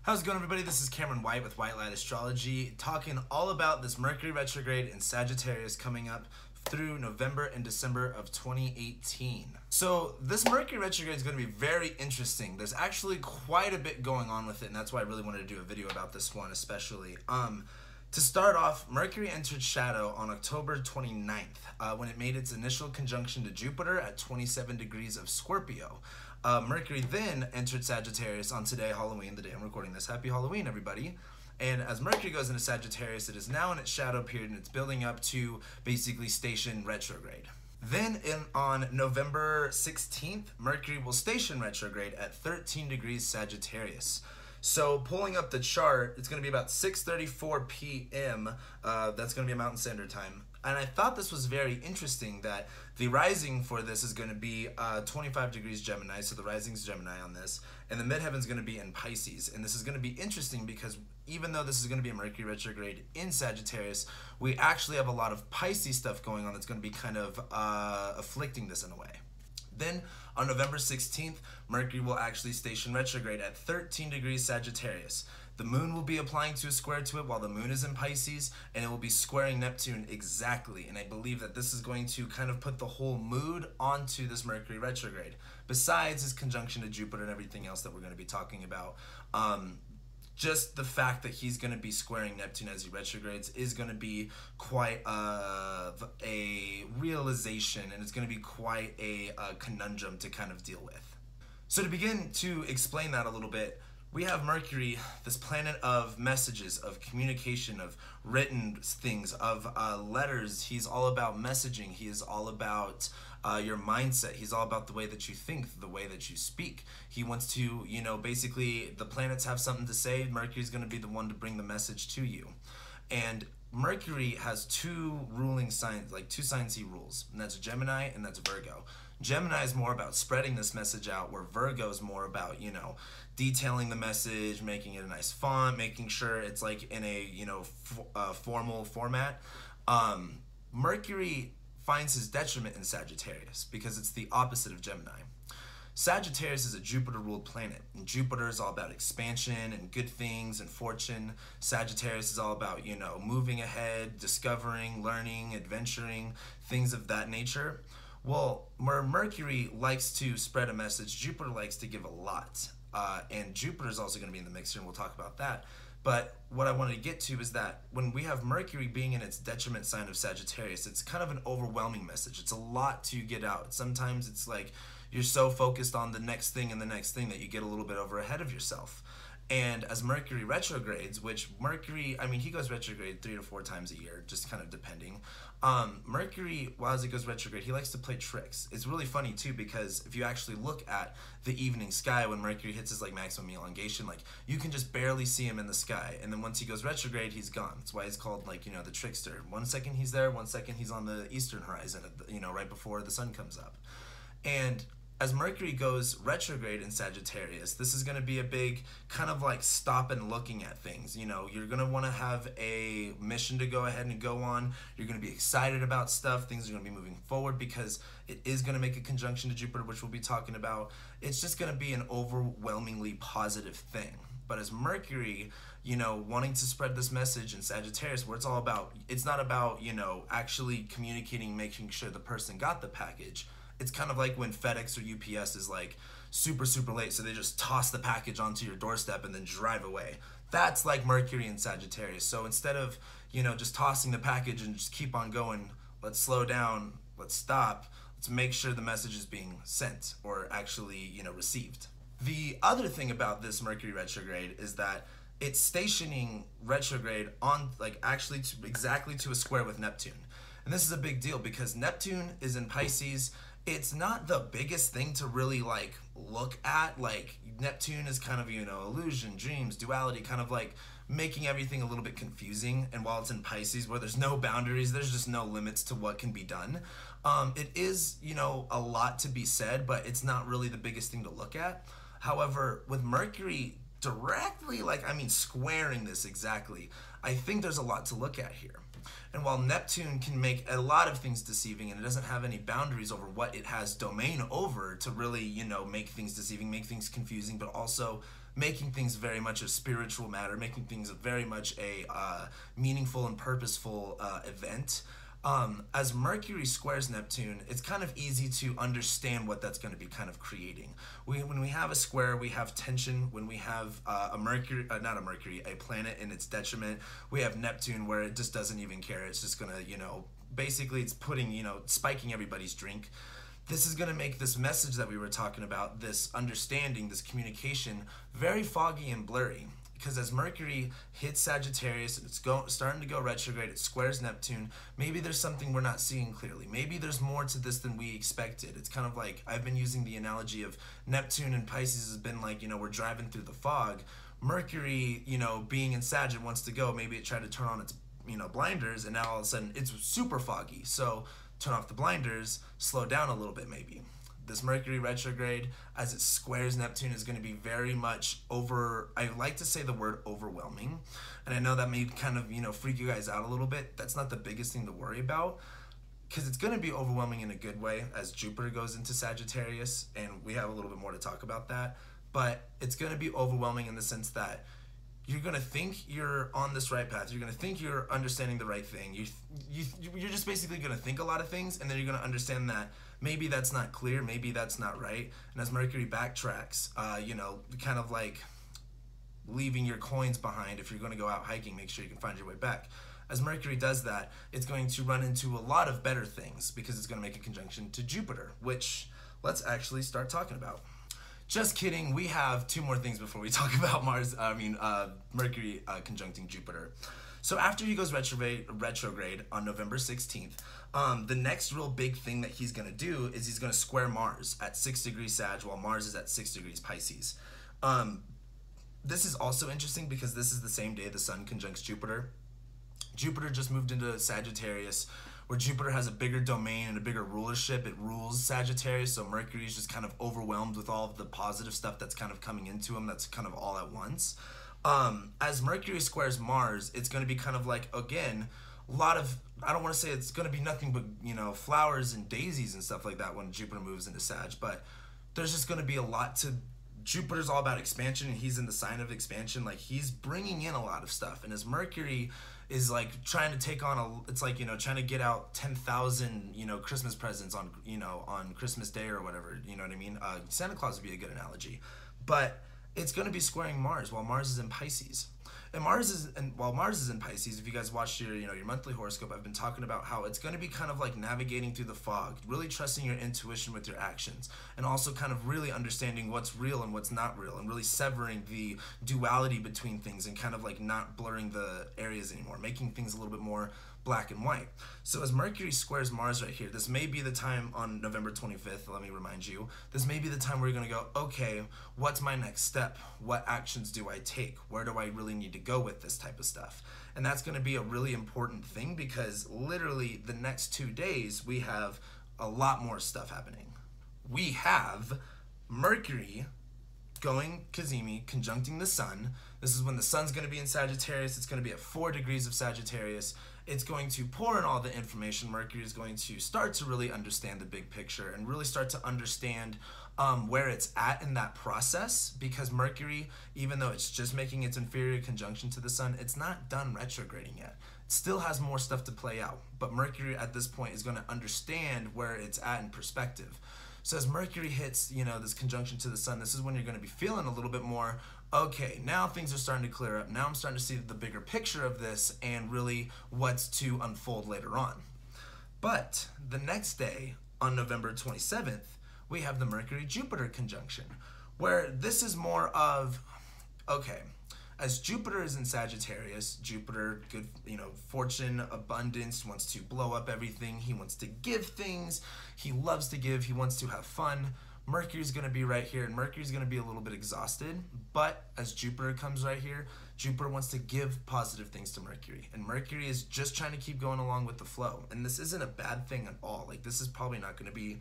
How's it going, everybody? This is Cameron White with White Light Astrology, talking all about this Mercury retrograde in Sagittarius coming up through November and December of 2018. So this Mercury retrograde is going to be very interesting. There's actually quite a bit going on with it, and that's why I really wanted to do a video about this one especially. To start off, Mercury entered shadow on October 29th when it made its initial conjunction to Jupiter at 27 degrees of Scorpio. Mercury then entered Sagittarius on today, Halloween, the day I'm recording this. Happy Halloween, everybody. And as Mercury goes into Sagittarius, it is now in its shadow period and it's building up to basically station retrograde. Then on November 16th, Mercury will station retrograde at 13 degrees Sagittarius. So pulling up the chart, it's going to be about 6:34 p.m. That's going to be Mountain Standard Time. And I thought this was very interesting that the rising for this is going to be 25 degrees Gemini, so the rising's Gemini on this, and the midheaven's going to be in Pisces. And this is going to be interesting because even though this is going to be a Mercury retrograde in Sagittarius, we actually have a lot of Pisces stuff going on that's going to be kind of afflicting this in a way. Then on November 16th, Mercury will actually station retrograde at 13 degrees Sagittarius. The moon will be applying to a square to it while the moon is in Pisces, and it will be squaring Neptune exactly. And I believe that this is going to kind of put the whole mood onto this Mercury retrograde, besides its conjunction to Jupiter and everything else that we're going to be talking about. Just the fact that he's going to be squaring Neptune as he retrogrades is going to be quite a realization, and it's going to be quite a conundrum to kind of deal with. So to begin to explain that a little bit, we have Mercury, this planet of messages, of communication, of written things, of letters. He's all about messaging. He is all about your mindset. He's all about the way that you think, the way that you speak. He wants to, basically the planets have something to say. Mercury's going to be the one to bring the message to you. And Mercury has two ruling signs, like two signs he rules, and that's Gemini and that's Virgo. Gemini is more about spreading this message out, where Virgo is more about, detailing the message, making it a nice font, making sure it's like in a, formal format. Mercury finds his detriment in Sagittarius because it's the opposite of Gemini. Sagittarius is a Jupiter-ruled planet, and Jupiter is all about expansion and good things and fortune. Sagittarius is all about, moving ahead, discovering, learning, adventuring, things of that nature. Well, where Mercury likes to spread a message, Jupiter likes to give a lot. And Jupiter is also going to be in the mix here, and we'll talk about that. But what I wanted to get to is that when we have Mercury being in its detriment sign of Sagittarius, it's kind of an overwhelming message. It's a lot to get out. Sometimes it's like you're so focused on the next thing and the next thing that you get a little bit over ahead of yourself. And as Mercury retrogrades, which Mercury, he goes retrograde 3 to 4 times a year, just kind of depending. Mercury, while as he goes retrograde, he likes to play tricks. It's really funny too, because if you actually look at the evening sky when Mercury hits his maximum elongation, you can just barely see him in the sky. And then once he goes retrograde, he's gone. That's why he's called the trickster. 1 second he's there, 1 second he's on the eastern horizon, right before the sun comes up. And as Mercury goes retrograde in Sagittarius, this is going to be a big kind of stop and looking at things. You're going to want to have a mission to go ahead and go on. You're going to be excited about stuff. Things are going to be moving forward because it is going to make a conjunction to Jupiter, which we'll be talking about. It's just going to be an overwhelmingly positive thing. But as Mercury, wanting to spread this message in Sagittarius, where it's all about, it's not about, actually communicating, making sure the person got the package. It's kind of like when FedEx or UPS is super, super late, so they just toss the package onto your doorstep and then drive away. That's like Mercury and Sagittarius. So instead of, just tossing the package and just keep on going, let's slow down, let's stop, let's make sure the message is being sent or actually, received. The other thing about this Mercury retrograde is that it's stationing retrograde on actually exactly to a square with Neptune. And this is a big deal because Neptune is in Pisces. It's not the biggest thing to really look at. Neptune is kind of, illusion, dreams, duality, kind of making everything a little bit confusing. And while it's in Pisces, where there's no boundaries, there's just no limits to what can be done. It is, a lot to be said, but it's not really the biggest thing to look at. However, with Mercury directly, squaring this exactly, I think there's a lot to look at here. And while Neptune can make a lot of things deceiving, and it doesn't have any boundaries over what it has domain over to really, make things deceiving, make things confusing, but also making things very much a spiritual matter, making things very much a meaningful and purposeful event. As Mercury squares Neptune, it's kind of easy to understand what that's going to be kind of creating. When we have a square, we have tension. When we have a planet in its detriment, we have Neptune where it just doesn't even care. It's just going to, basically it's putting, spiking everybody's drink. This is going to make this message that we were talking about, this understanding, this communication, very foggy and blurry. Because as Mercury hits Sagittarius, it's starting to go retrograde, it squares Neptune, maybe there's something we're not seeing clearly. Maybe there's more to this than we expected. It's kind of like, I've been using the analogy of Neptune and Pisces has been like, we're driving through the fog. Mercury, being in Sag, it wants to go. Maybe it tried to turn on its, blinders, and now all of a sudden it's super foggy. So turn off the blinders, slow down a little bit maybe. This Mercury retrograde, as it squares Neptune, is going to be very much I like to say the word overwhelming. And I know that may kind of, freak you guys out a little bit. That's not the biggest thing to worry about, because it's going to be overwhelming in a good way as Jupiter goes into Sagittarius, and we have a little bit more to talk about that. But it's going to be overwhelming in the sense that you're going to think you're on this right path. You're going to think you're understanding the right thing. You're just basically going to think a lot of things, and then you're going to understand that maybe that's not clear, maybe that's not right. And as Mercury backtracks, kind of like leaving your coins behind. If you're going to go out hiking, make sure you can find your way back. As Mercury does that, it's going to run into a lot of better things because it's going to make a conjunction to Jupiter, which let's actually start talking about. Just kidding, we have two more things before we talk about Mercury conjuncting Jupiter. So after he goes retrograde on November 16th, the next real big thing that he's going to do is he's going to square Mars at 6 degrees Sag while Mars is at 6 degrees Pisces. This is also interesting because this is the same day the Sun conjuncts Jupiter. Jupiter just moved into Sagittarius, where Jupiter has a bigger domain and a bigger rulership. It rules Sagittarius, so Mercury is just kind of overwhelmed with all of the positive stuff that's kind of coming into him, that's kind of all at once. As Mercury squares Mars, it's going to be kind of like, again, a lot of, I don't want to say it's going to be nothing but, flowers and daisies and stuff like that when Jupiter moves into Sag, but there's just going to be a lot to, Jupiter's all about expansion, and he's in the sign of expansion. Like, he's bringing in a lot of stuff, and as Mercury is like trying to take on it's like, trying to get out 10,000, Christmas presents on, on Christmas Day or whatever, you know what I mean? Santa Claus would be a good analogy, but it's going to be squaring Mars while Mars is in Pisces. And while Mars is in Pisces, if you guys watched your monthly horoscope, I've been talking about how it's going to be kind of like navigating through the fog, really trusting your intuition with your actions, and also kind of really understanding what's real and what's not real, and really severing the duality between things and kind of like not blurring the areas anymore, making things a little bit more black and white. So as Mercury squares Mars right here, this may be the time on November 25th, let me remind you, this may be the time where you're going to go, okay, what's my next step? What actions do I take? Where do I really need to go with this type of stuff? And that's going to be a really important thing because literally the next 2 days we have a lot more stuff happening. We have Mercury going Cazimi, conjuncting the Sun. This is when the Sun's going to be in Sagittarius. It's going to be at 4 degrees of Sagittarius. It's going to pour in all the information. Mercury is going to start to really understand the big picture and really start to understand where it's at in that process, because Mercury, even though it's just making its inferior conjunction to the Sun, it's not done retrograding yet. It still has more stuff to play out, but Mercury at this point is going to understand where it's at in perspective. So as Mercury hits, this conjunction to the Sun, this is when you're going to be feeling a little bit more, okay, now things are starting to clear up. Now I'm starting to see the bigger picture of this and really what's to unfold later on. But the next day, on November 27th, we have the Mercury-Jupiter conjunction, where this is more of, okay, as Jupiter is in Sagittarius, Jupiter, good, fortune, abundance, wants to blow up everything. He wants to give things. He loves to give. He wants to have fun. Mercury's going to be right here, and Mercury's going to be a little bit exhausted. But as Jupiter comes right here, Jupiter wants to give positive things to Mercury. And Mercury is just trying to keep going along with the flow. And this isn't a bad thing at all. Like, this is probably not going to be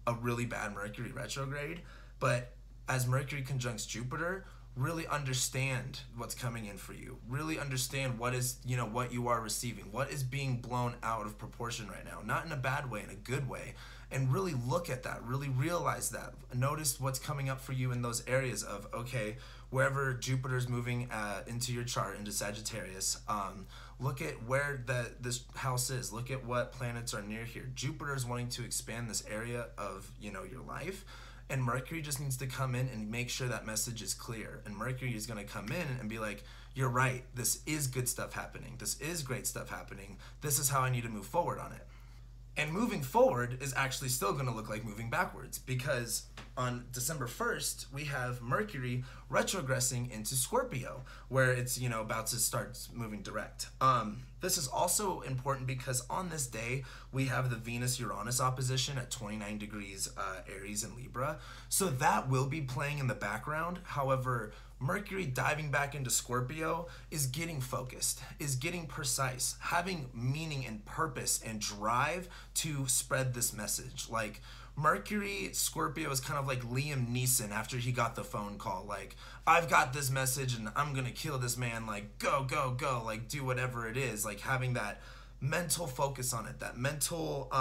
a really bad Mercury retrograde. But as Mercury conjuncts Jupiter, really understand what's coming in for you. Really understand what is, what you are receiving. What is being blown out of proportion right now. Not in a bad way, in a good way. And really look at that. Really realize that. Notice what's coming up for you in those areas of, okay, wherever Jupiter's moving into your chart, into Sagittarius, look at where this house is. Look at what planets are near here. Jupiter's wanting to expand this area of, your life. And Mercury just needs to come in and make sure that message is clear. And Mercury is going to come in and be like, you're right, this is good stuff happening. This is great stuff happening. This is how I need to move forward on it. And moving forward is actually still going to look like moving backwards, because on December 1st, we have Mercury retrogressing into Scorpio, where it's, about to start moving direct. This is also important because on this day, we have the Venus-Uranus opposition at 29 degrees Aries and Libra. So that will be playing in the background. However, Mercury diving back into Scorpio is getting focused, is getting precise, having meaning and purpose and drive to spread this message. Like, Mercury Scorpio is kind of like Liam Neeson after he got the phone call. Like, I've got this message and I'm gonna kill this man. Like, go, go, go. Like, do whatever it is. Like, having that mental focus on it, that mental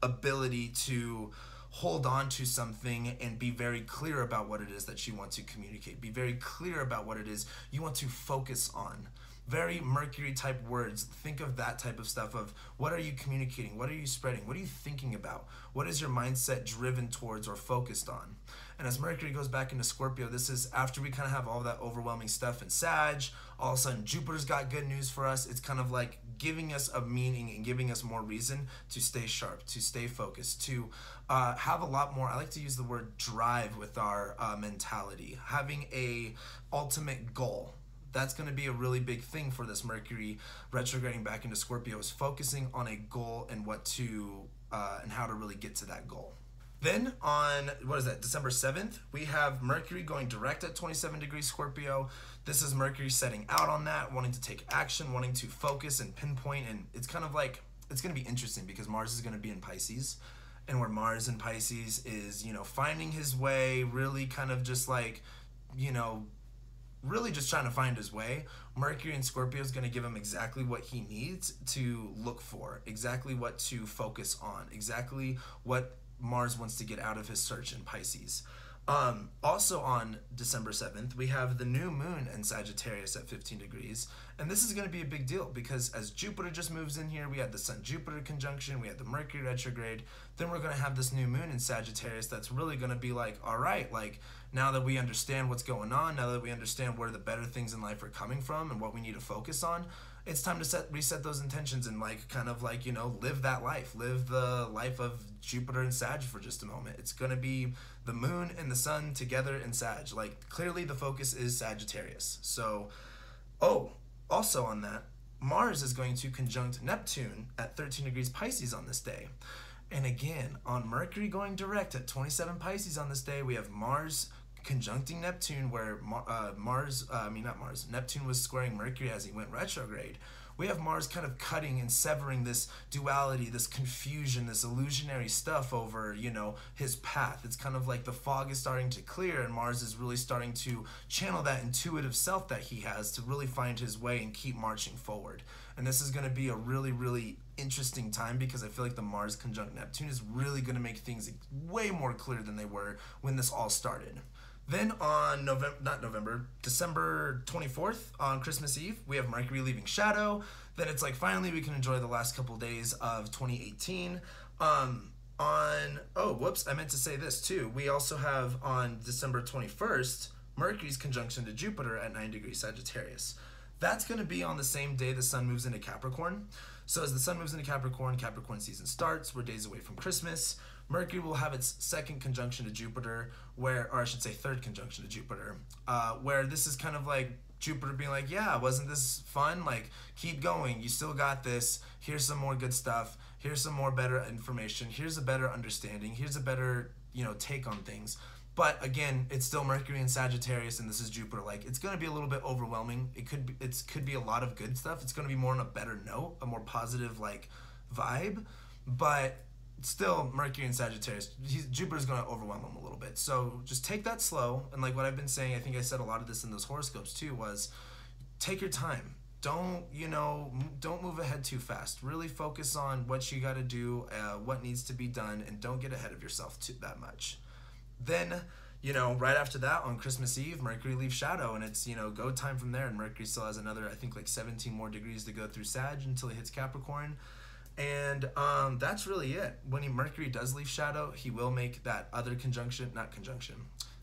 ability to hold on to something and be very clear about what it is that you want to communicate. Be very clear about what it is you want to focus on. Very Mercury type words. Think of that type of stuff of what are you communicating? What are you spreading? What are you thinking about? What is your mindset driven towards or focused on? And as Mercury goes back into Scorpio, this is after we kind of have all that overwhelming stuff in Sag. All of a sudden, Jupiter's got good news for us. It's kind of like giving us a meaning and giving us more reason to stay sharp, to stay focused, to have a lot more, I like to use the word drive with our mentality, having a ultimate goal. That's going to be a really big thing for this Mercury retrograding back into Scorpio, is focusing on a goal and what to and how to really get to that goal. Then on, December 7th, we have Mercury going direct at 27 degrees Scorpio. This is Mercury setting out on that, wanting to take action, wanting to focus and pinpoint. And it's kind of like, it's going to be interesting because Mars is going to be in Pisces. And where Mars in Pisces is, finding his way, really kind of just like, really just trying to find his way. Mercury in Scorpio is going to give him exactly what he needs to look for, exactly what to focus on, exactly what Mars wants to get out of his search in Pisces. Also on December 7th, we have the new moon in Sagittarius at 15 degrees. And this is going to be a big deal because as Jupiter just moves in here, we had the Sun-Jupiter conjunction, we had the Mercury retrograde, then we're going to have this new moon in Sagittarius that's really going to be like, all right, like now that we understand what's going on, now that we understand where the better things in life are coming from and what we need to focus on, it's time to reset those intentions and live that life. Live the life of Jupiter and Sag for just a moment. It's going to be the moon and the sun together in Sag. Like, clearly the focus is Sagittarius. So, also on that, Mars is going to conjunct Neptune at 13 degrees Pisces on this day. And again, on Mercury going direct at 27 Pisces on this day, we have Mars conjuncting Neptune, where Neptune was squaring Mercury as he went retrograde. We have Mars kind of cutting and severing this duality, this confusion, this illusionary stuff over, his path. It's kind of like the fog is starting to clear and Mars is really starting to channel that intuitive self that he has to really find his way and keep marching forward. And this is going to be a really, really interesting time because I feel like the Mars conjunct Neptune is really going to make things way more clear than they were when this all started. Then on December 24th, on Christmas Eve, we have Mercury leaving shadow. Then it's like finally we can enjoy the last couple days of 2018. I meant to say this too. We also have on December 21st, Mercury's conjunction to Jupiter at 9 degrees Sagittarius. That's going to be on the same day the sun moves into Capricorn. So as the sun moves into Capricorn, Capricorn season starts. We're days away from Christmas. Mercury will have its second conjunction to Jupiter, third conjunction to Jupiter, where this is kind of like Jupiter being like, yeah, wasn't this fun? Like, keep going. You still got this. Here's some more good stuff. Here's some more better information. Here's a better understanding. Here's a better, take on things. But again, it's still Mercury in Sagittarius, and this is Jupiter. Like, it's going to be a little bit overwhelming. It could be a lot of good stuff. It's going to be more on a better note, a more positive vibe. But still, Mercury in Sagittarius, Jupiter's going to overwhelm him a little bit. So just take that slow. And like what I've been saying, I think I said a lot of this in those horoscopes too, was take your time. Don't move ahead too fast. Really focus on what you got to do, what needs to be done, and don't get ahead of yourself that much. Then you know, right after that, on Christmas Eve, Mercury leaves shadow, and it's, you know, go time from there. And Mercury still has another, I think, like 17 more degrees to go through Sag until he hits Capricorn. And that's really it. When Mercury does leave shadow, he will make that other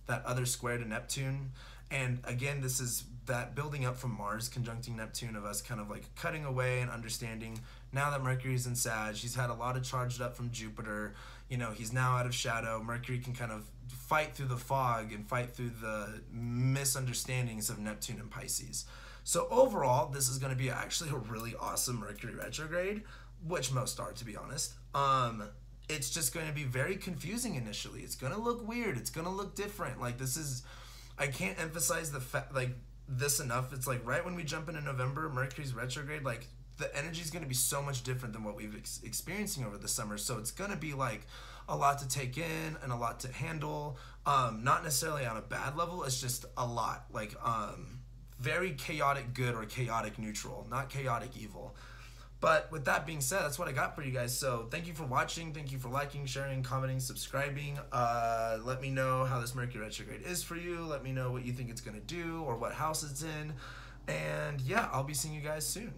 that other square to Neptune. And again, this is that building up from Mars conjuncting Neptune, of us kind of like cutting away and understanding now that Mercury's in Sag. He's had a lot of charged up from Jupiter. You know, he's now out of shadow. Mercury can kind of fight through the fog and fight through the misunderstandings of Neptune and Pisces. So overall, this is going to be actually a really awesome Mercury retrograde, which most are, to be honest. It's just going to be very confusing initially. It's going to look weird. It's going to look different. Like, this is, I can't emphasize the fact, like, this enough. It's like right when we jump into November, Mercury's retrograde, like, the energy is going to be so much different than what we've experiencing over the summer. So it's going to be like a lot to take in and a lot to handle. Not necessarily on a bad level. It's just a lot. Like, very chaotic good or chaotic neutral, not chaotic evil. But with that being said, that's what I got for you guys. So thank you for watching. Thank you for liking, sharing, commenting, subscribing. Let me know how this Mercury retrograde is for you. Let me know what you think it's going to do or what house it's in. And yeah, I'll be seeing you guys soon.